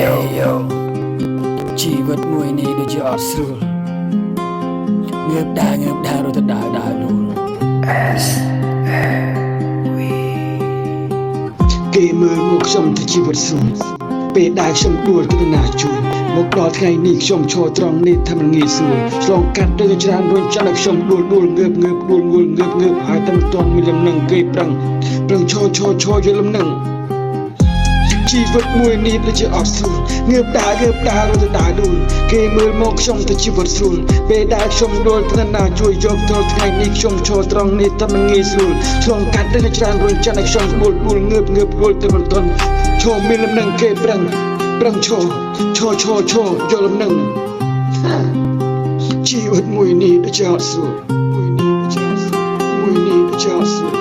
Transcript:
yo ជីវិតមួយនេះដូចជាអត់ស្រួលងើបដើររត់ទៅដើរលូល S គេមើលមកខ្ញុំទៅជីវិតស្រួលពេលដែលខ្ញុំដួលទៅណាជួយមកដល់ថ្ងៃនេះខ្ញុំឈរត្រង់នេះថាមិនងាយស្រួលឆ្លងកាត់ទៅច្រើនរុញចាក់ឲ្យខ្ញុំដួលងើបហើយតែមិនទាន់មានលំនឹងគេប្រឹងឈរយល់លំនឹងជីវិតមួយនេះដូចជាអត់ស្រួលងើបដើររត់ទៅដើរលូលគេមើលមកខ្ញុំទៅជីវិតស្រួលពេលដែលខ្ញុំដួលទៅណាជួយយកទៅថ្ងៃនេះខ្ញុំឈរត្រង់នេះថាមិនងាយស្រួលឆ្លងកាត់ទៅច្រើនរុញចាក់ឲ្យខ្ញុំដួលងើបទៅមិនទាន់ឈរមានលំនឹងគេប្រឹងឈរយល់លំនឹងជីវិតមួយនេះដូចជាអត់ស្រួលមួយនេះដូចជាអត់ស្រួល